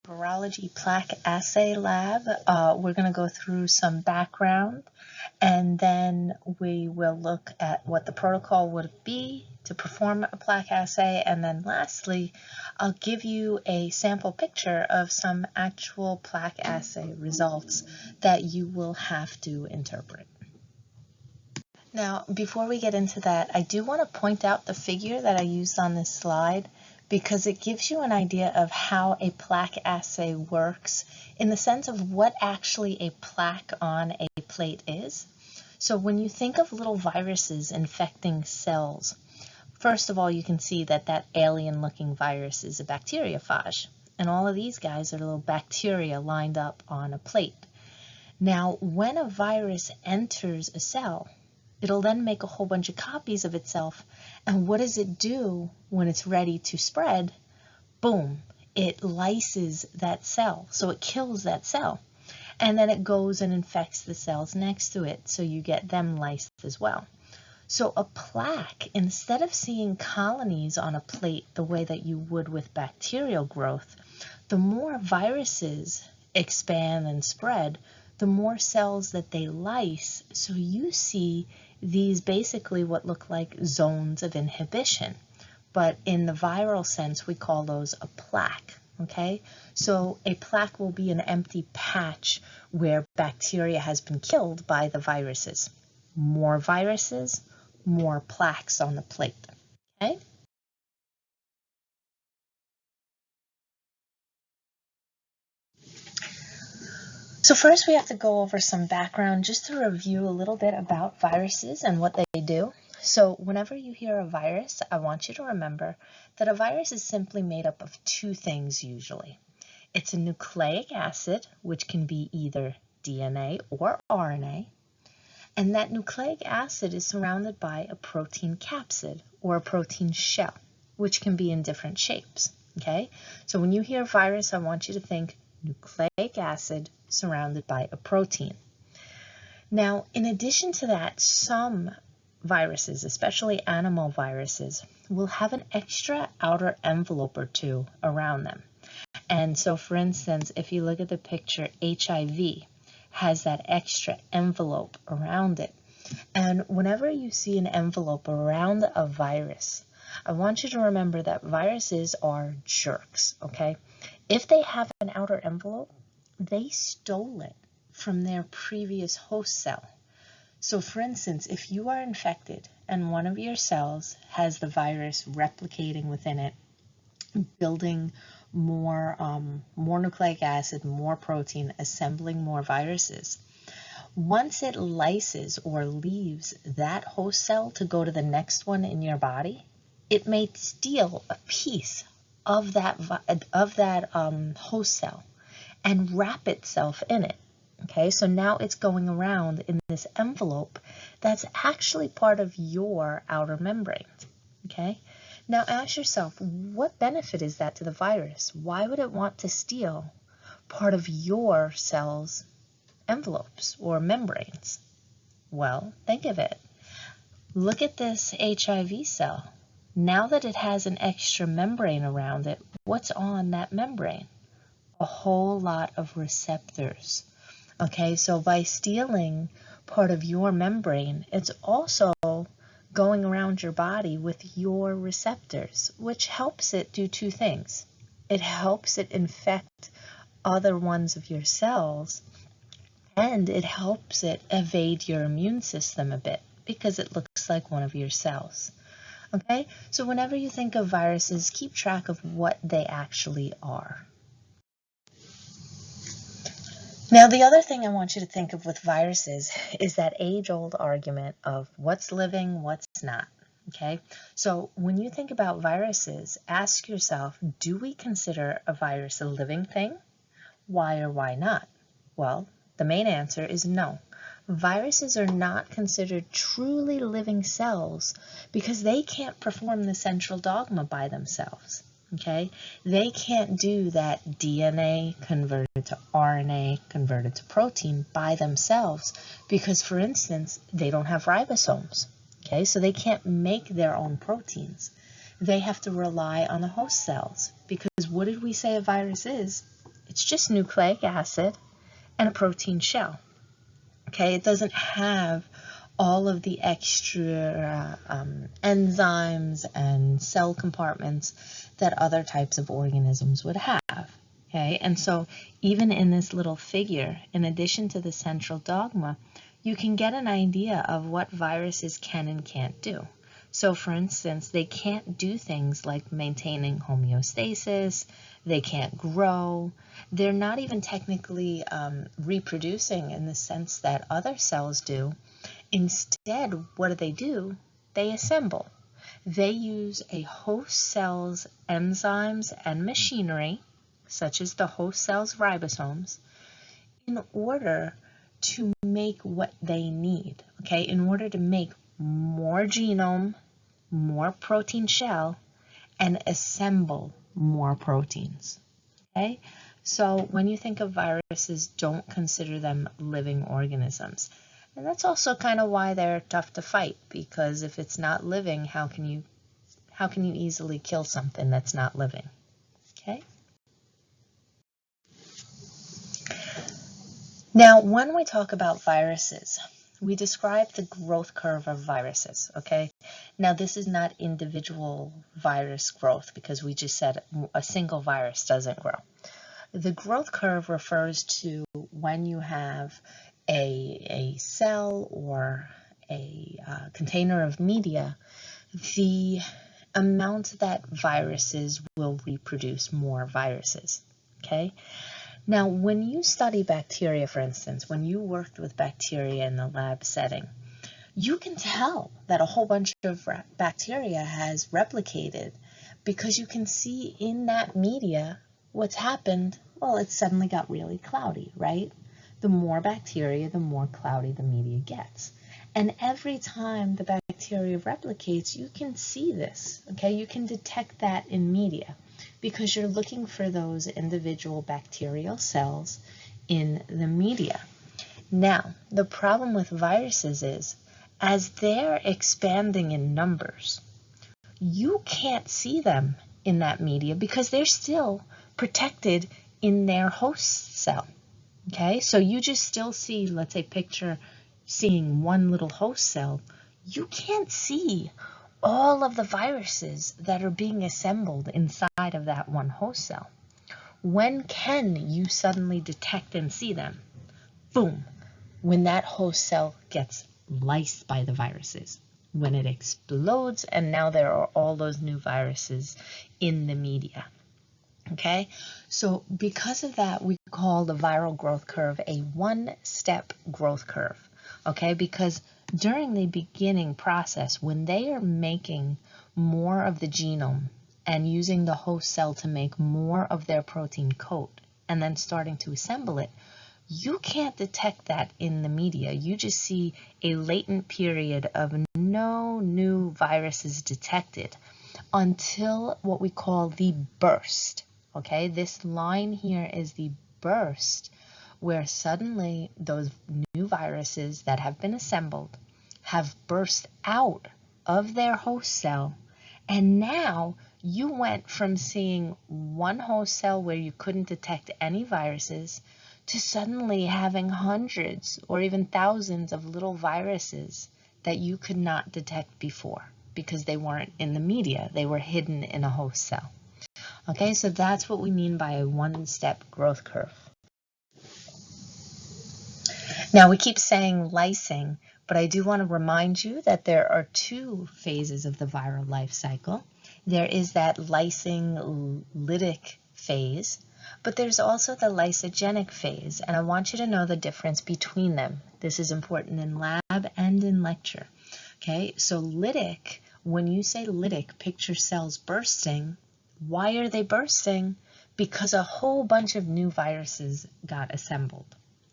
Virology Plaque Assay Lab. We're going to go through some background, and then we will look at what the protocol would be to perform a plaque assay, and then lastly, I'll give you a sample picture of some actual plaque assay results that you will have to interpret. Now, before we get into that, I do want to point out the figure that I used on this slide, because it gives you an idea of how a plaque assay works in the sense of what actually a plaque on a plate is. So when you think of little viruses infecting cells, first of all, you can see that that alien-looking virus is a bacteriophage, and all of these guys are little bacteria lined up on a plate. Now, when a virus enters a cell, it'll then make a whole bunch of copies of itself, and what does it do when it's ready to spread? Boom, it lyses that cell, so it kills that cell, and then it goes and infects the cells next to it, so you get them lysed as well. So a plaque, instead of seeing colonies on a plate the way that you would with bacterial growth, the more viruses expand and spread, the more cells that they lyse, so you see these basically what look like zones of inhibition. But in the viral sense, we call those a plaque, okay? So a plaque will be an empty patch where bacteria has been killed by the viruses. More viruses, more plaques on the plate, okay? So first we have to go over some background just to review a little bit about viruses and what they do. So whenever you hear a virus, I want you to remember that a virus is simply made up of two things usually. It's a nucleic acid, which can be either DNA or RNA, and that nucleic acid is surrounded by a protein capsid or a protein shell, which can be in different shapes, okay? So when you hear virus, I want you to think nucleic acid surrounded by a protein. Now, in addition to that, some viruses, especially animal viruses, will have an extra outer envelope or two around them. And so, for instance, if you look at the picture, HIV has that extra envelope around it. And whenever you see an envelope around a virus, I want you to remember that viruses are jerks, okay? If they have an outer envelope, they stole it from their previous host cell. So for instance, if you are infected and one of your cells has the virus replicating within it, building more nucleic acid, more protein, assembling more viruses, once it lyses or leaves that host cell to go to the next one in your body, it may steal a piece of that host cell and wrap itself in it. Okay, so now it's going around in this envelope that's actually part of your outer membrane. Okay, now ask yourself, what benefit is that to the virus? Why would it want to steal part of your cell's envelopes or membranes? Well, think of it. Look at this HIV cell. Now that it has an extra membrane around it, what's on that membrane? A whole lot of receptors. Okay, so by stealing part of your membrane, it's also going around your body with your receptors, which helps it do two things. It helps it infect other ones of your cells, and it helps it evade your immune system a bit because it looks like one of your cells. Okay, so whenever you think of viruses, keep track of what they actually are. Now, the other thing I want you to think of with viruses is that age-old argument of what's living, what's not. Okay, so when you think about viruses, ask yourself, do we consider a virus a living thing? Why or why not? Well, the main answer is no. Viruses are not considered truly living cells because they can't perform the central dogma by themselves, okay? They can't do that DNA converted to RNA converted to protein by themselves because, for instance, they don't have ribosomes, okay? So they can't make their own proteins. They have to rely on the host cells because what did we say a virus is? It's just nucleic acid and a protein shell. Okay, it doesn't have all of the extra enzymes and cell compartments that other types of organisms would have. Okay, and so even in this little figure, in addition to the central dogma, you can get an idea of what viruses can and can't do. So for instance, they can't do things like maintaining homeostasis, they can't grow, they're not even technically reproducing in the sense that other cells do. Instead, what do? They assemble. They use a host cell's enzymes and machinery, such as the host cell's ribosomes, in order to make what they need, okay? In order to make more genome, more protein shell, and assemble more proteins, okay? So when you think of viruses, don't consider them living organisms. And that's also kind of why they're tough to fight, because if it's not living, how can you easily kill something that's not living? Okay? Now, when we talk about viruses, we describe the growth curve of viruses, okay? Now, this is not individual virus growth, because we just said a single virus doesn't grow. The growth curve refers to when you have a cell or a container of media, the amount that viruses will reproduce more viruses, okay? Now, when you study bacteria, for instance, when you worked with bacteria in the lab setting, you can tell that a whole bunch of bacteria has replicated because you can see in that media what's happened. Well, it suddenly got really cloudy, right? The more bacteria, the more cloudy the media gets. And every time the bacteria replicates, you can see this, okay? You can detect that in media because you're looking for those individual bacterial cells in the media. Now, the problem with viruses is, as they're expanding in numbers, you can't see them in that media because they're still protected in their host cell, okay? So you just still see, let's say, picture seeing one little host cell. You can't see all of the viruses that are being assembled inside of that one host cell. When can you suddenly detect and see them? Boom, when that host cell gets lysed by the viruses, when it explodes, and now there are all those new viruses in the media. Okay, so because of that, we call the viral growth curve a one-step growth curve. Okay, because during the beginning process, when they are making more of the genome and using the host cell to make more of their protein coat and then starting to assemble it, you can't detect that in the media. You just see a latent period of no new viruses detected until what we call the burst. Okay, this line here is the burst, where suddenly those new viruses that have been assembled have burst out of their host cell, and now you went from seeing one host cell where you couldn't detect any viruses to suddenly having hundreds or even thousands of little viruses that you could not detect before because they weren't in the media, they were hidden in a host cell. Okay, so that's what we mean by a one-step growth curve. Now, we keep saying lysing, but I do want to remind you that there are two phases of the viral life cycle. There is that lysing lytic phase, but there's also the lysogenic phase, and I want you to know the difference between them. This is important in lab and in lecture. Okay, so lytic, when you say lytic, picture cells bursting. Why are they bursting? Because a whole bunch of new viruses got assembled.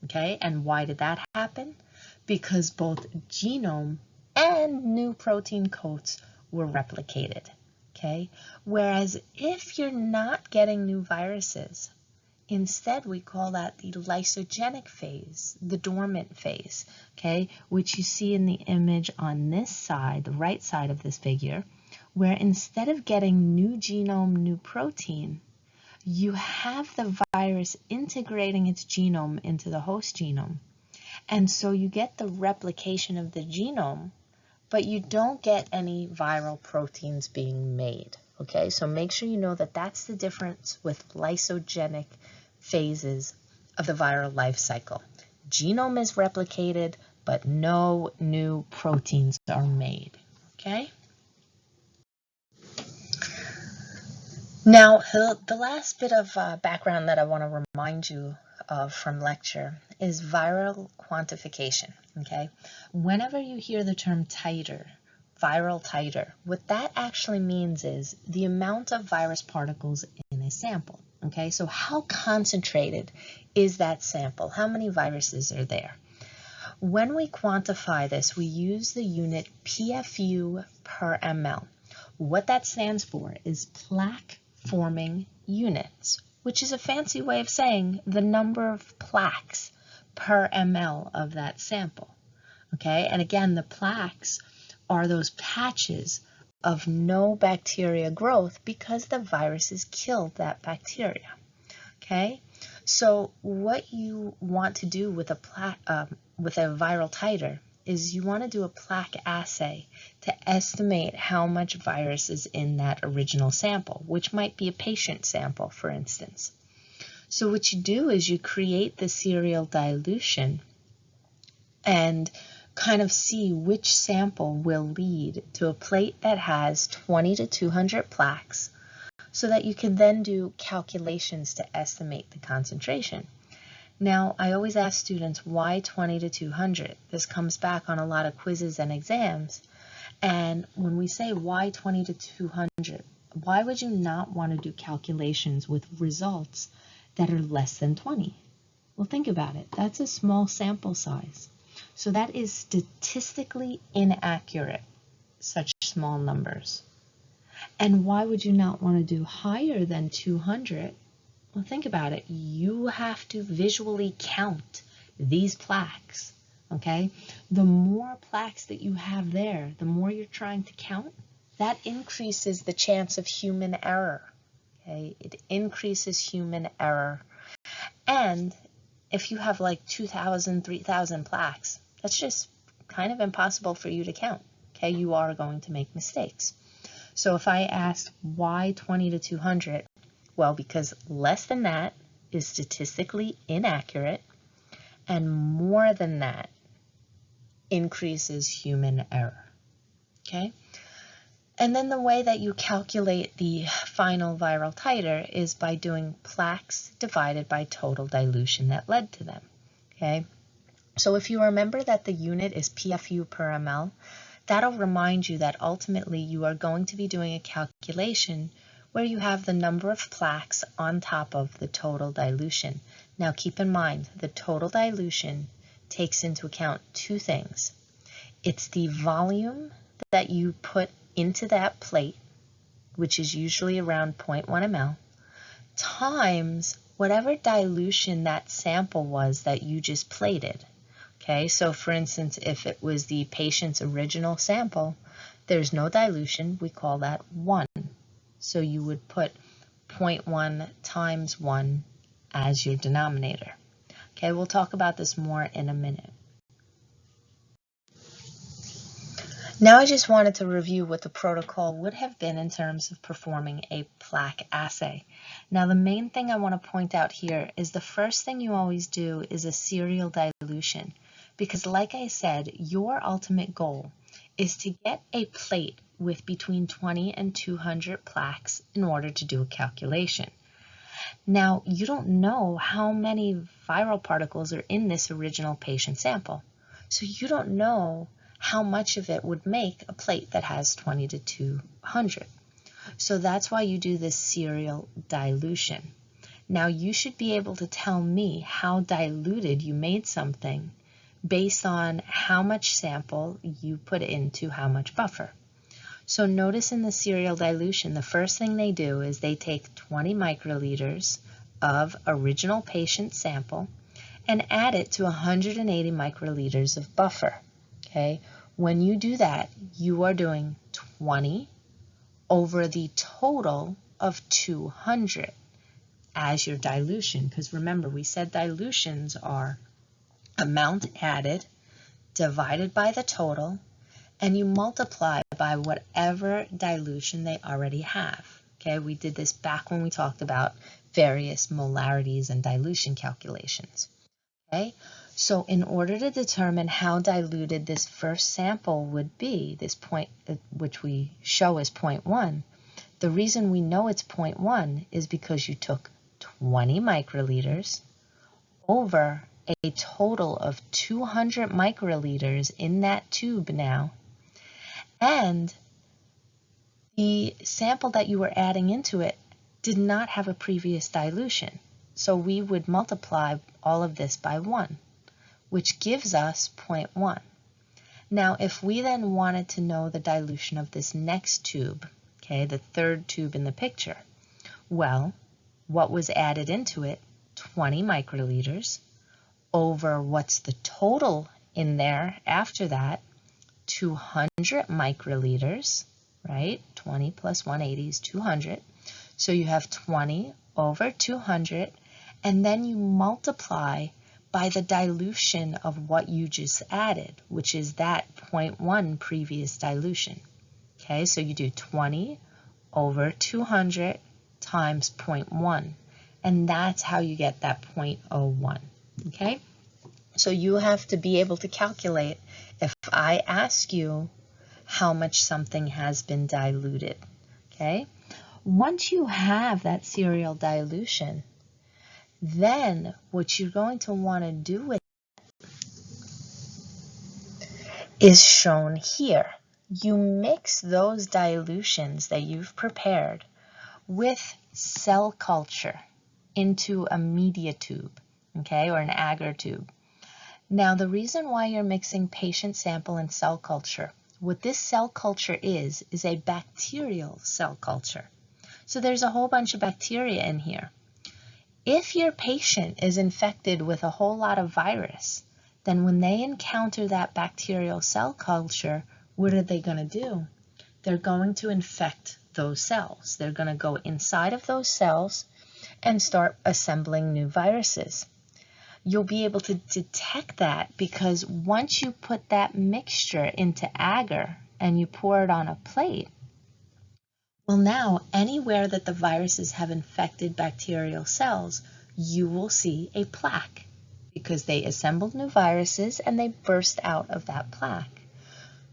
Okay, and why did that happen? Because both genome and new protein coats were replicated. Okay, whereas if you're not getting new viruses, instead we call that the lysogenic phase, the dormant phase, okay, which you see in the image on this side, the right side of this figure, where instead of getting new genome, new protein, you have the virus integrating its genome into the host genome. And so you get the replication of the genome, but you don't get any viral proteins being made. Okay, so make sure you know that that's the difference with lysogenic phases of the viral life cycle. Genome is replicated, but no new proteins are made. Okay? Now, the last bit of background that I want to remind you of from lecture is viral quantification, okay? Whenever you hear the term titer, viral titer, what that actually means is the amount of virus particles in a sample, okay? So how concentrated is that sample? How many viruses are there? When we quantify this, we use the unit PFU per ml. What that stands for is plaque forming units, which is a fancy way of saying the number of plaques per ml of that sample. Okay, and again, the plaques are those patches of no bacteria growth because the virus has killed that bacteria. Okay, so what you want to do with a viral titer is you want to do a plaque assay to estimate how much virus is in that original sample, which might be a patient sample, for instance. So what you do is you create the serial dilution and kind of see which sample will lead to a plate that has 20 to 200 plaques, so that you can then do calculations to estimate the concentration. Now, I always ask students, why 20 to 200? This comes back on a lot of quizzes and exams. And when we say why 20 to 200, why would you not want to do calculations with results that are less than 20? Well, think about it. That's a small sample size. So that is statistically inaccurate, such small numbers. And why would you not want to do higher than 200? Well, think about it. You have to visually count these plaques, okay? The more plaques that you have there, the more you're trying to count, that increases the chance of human error, okay? It increases human error. And if you have like 2,000, 3,000 plaques, that's just kind of impossible for you to count, okay? You are going to make mistakes. So if I asked why 20 to 200, well, because less than that is statistically inaccurate, and more than that increases human error, okay? And then the way that you calculate the final viral titer is by doing plaques divided by total dilution that led to them, okay? So if you remember that the unit is PFU per ml, that'll remind you that ultimately you are going to be doing a calculation where you have the number of plaques on top of the total dilution. Now keep in mind, the total dilution takes into account two things. It's the volume that you put into that plate, which is usually around 0.1 ml, times whatever dilution that sample was that you just plated. Okay, so for instance, if it was the patient's original sample, there's no dilution, we call that 1. So you would put 0.1 times 1 as your denominator. Okay, we'll talk about this more in a minute. Now I just wanted to review what the protocol would have been in terms of performing a plaque assay. Now the main thing I want to point out here is the first thing you always do is a serial dilution, because like I said, your ultimate goal is to get a plate with between 20 and 200 plaques in order to do a calculation. Now, you don't know how many viral particles are in this original patient sample, so you don't know how much of it would make a plate that has 20 to 200. So that's why you do this serial dilution. Now, you should be able to tell me how diluted you made something based on how much sample you put into how much buffer. So notice in the serial dilution, the first thing they do is they take 20 microliters of original patient sample and add it to 180 microliters of buffer. Okay, when you do that, you are doing 20 over the total of 200. as your dilution, because remember, we said dilutions are amount added divided by the total, and you multiply by whatever dilution they already have. Okay, we did this back when we talked about various molarities and dilution calculations. Okay, so in order to determine how diluted this first sample would be, this point, which we show as 0.1, the reason we know it's 0.1 is because you took 20 microliters over a total of 200 microliters in that tube now, and the sample that you were adding into it did not have a previous dilution. So we would multiply all of this by 1, which gives us 0.1. Now, if we then wanted to know the dilution of this next tube, okay, the third tube in the picture, well, what was added into it? 20 microliters over what's the total in there after that? 200 microliters, right? 20 plus 180 is 200. So you have 20 over 200, and then you multiply by the dilution of what you just added, which is that 0.1 previous dilution. Okay, so you do 20 over 200 times 0.1, and that's how you get that 0.01. Okay, so you have to be able to calculate if I ask you how much something has been diluted. Okay, once you have that serial dilution, then what you're going to want to do with it is shown here. You mix those dilutions that you've prepared with cell culture into a media tube, okay, or an agar tube. Now, the reason why you're mixing patient sample and cell culture, what this cell culture is a bacterial cell culture. So there's a whole bunch of bacteria in here. If your patient is infected with a whole lot of virus, then when they encounter that bacterial cell culture, what are they going to do? They're going to infect those cells. They're going to go inside of those cells and start assembling new viruses. You'll be able to detect that because once you put that mixture into agar and you pour it on a plate, well, now anywhere that the viruses have infected bacterial cells, you will see a plaque because they assembled new viruses and they burst out of that plaque.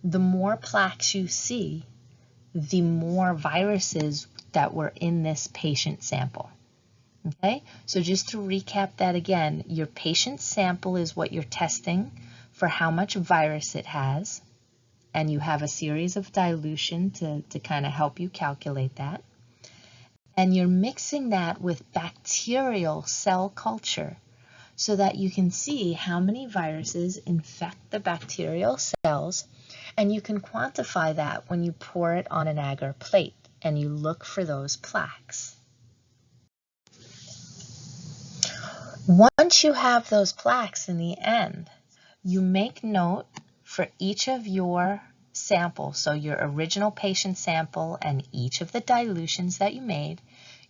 The more plaques you see, the more viruses that were in this patient sample. Okay, so just to recap that again, your patient sample is what you're testing for how much virus it has, and you have a series of dilution to kind of help you calculate that. And you're mixing that with bacterial cell culture so that you can see how many viruses infect the bacterial cells, and you can quantify that when you pour it on an agar plate and you look for those plaques. Once you have those plaques in the end, you make note for each of your samples, so your original patient sample and each of the dilutions that you made,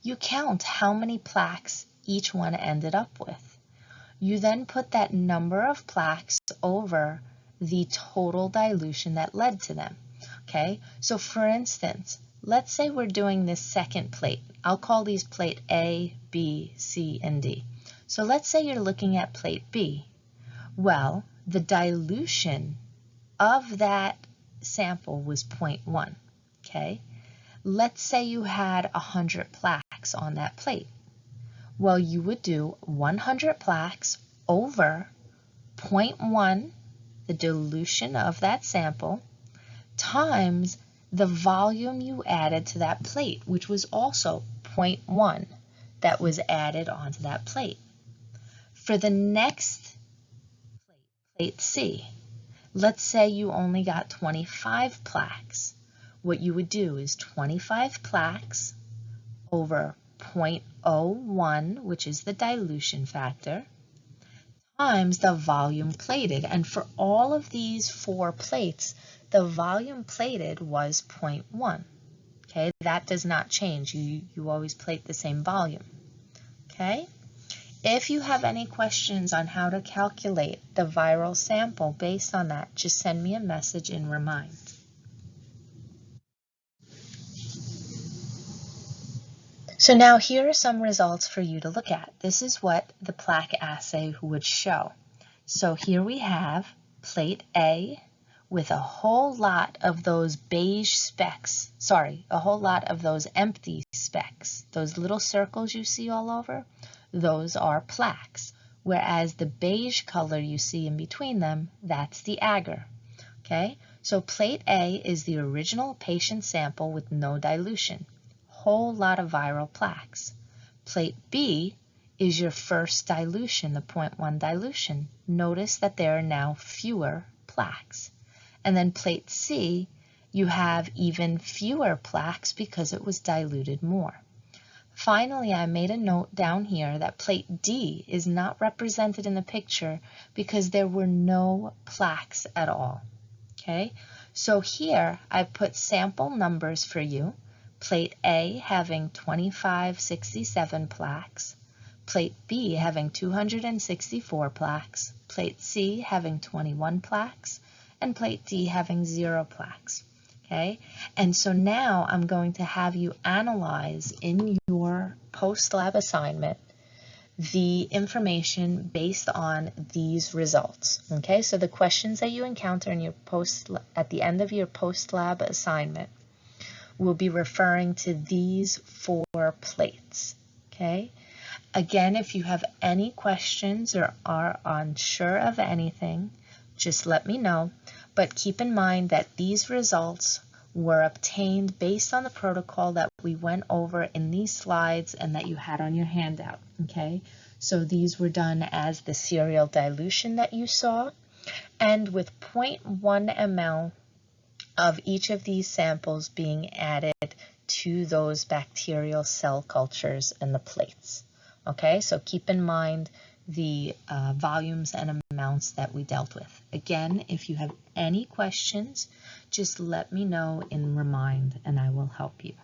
you count how many plaques each one ended up with. You then put that number of plaques over the total dilution that led to them. Okay, so for instance, let's say we're doing this second plate. I'll call these plate A, B, C, and D. So let's say you're looking at plate B. Well, the dilution of that sample was 0.1, okay? Let's say you had 100 plaques on that plate. Well, you would do 100 plaques over 0.1, the dilution of that sample, times the volume you added to that plate, which was also 0.1 that was added onto that plate. For the next plate C, let's say you only got 25 plaques. What you would do is 25 plaques over 0.01, which is the dilution factor, times the volume plated. And for all of these 4 plates, the volume plated was 0.1. Okay, that does not change. You always plate the same volume. Okay? If you have any questions on how to calculate the viral sample based on that, just send me a message in Remind. So now here are some results for you to look at. This is what the plaque assay would show. So here we have plate A with a whole lot of those beige specks, a whole lot of those empty specks. Those little circles you see all over, those are plaques, whereas the beige color you see in between them, that's the agar. Okay, so plate A is the original patient sample with no dilution. Whole lot of viral plaques. Plate B is your first dilution, the 0.1 dilution. Notice that there are now fewer plaques. And then plate C, you have even fewer plaques because it was diluted more. Finally, I made a note down here that plate D is not represented in the picture because there were no plaques at all. Okay, so here I put sample numbers for you. Plate A having 2567 plaques, plate B having 264 plaques, plate C having 21 plaques, and plate D having 0 plaques. Okay, and so now I'm going to have you analyze in your post-lab assignment the information based on these results. Okay, so the questions that you encounter in your at the end of your post-lab assignment will be referring to these 4 plates. Okay, again, if you have any questions or are unsure of anything, just let me know, but keep in mind that these results were obtained based on the protocol that we went over in these slides and that you had on your handout. Okay, so these were done as the serial dilution that you saw, and with 0.1 ml of each of these samples being added to those bacterial cell cultures and the plates. Okay, so keep in mind the volumes and amounts that we dealt with. Again, if you have any questions, just let me know in Remind and I will help you.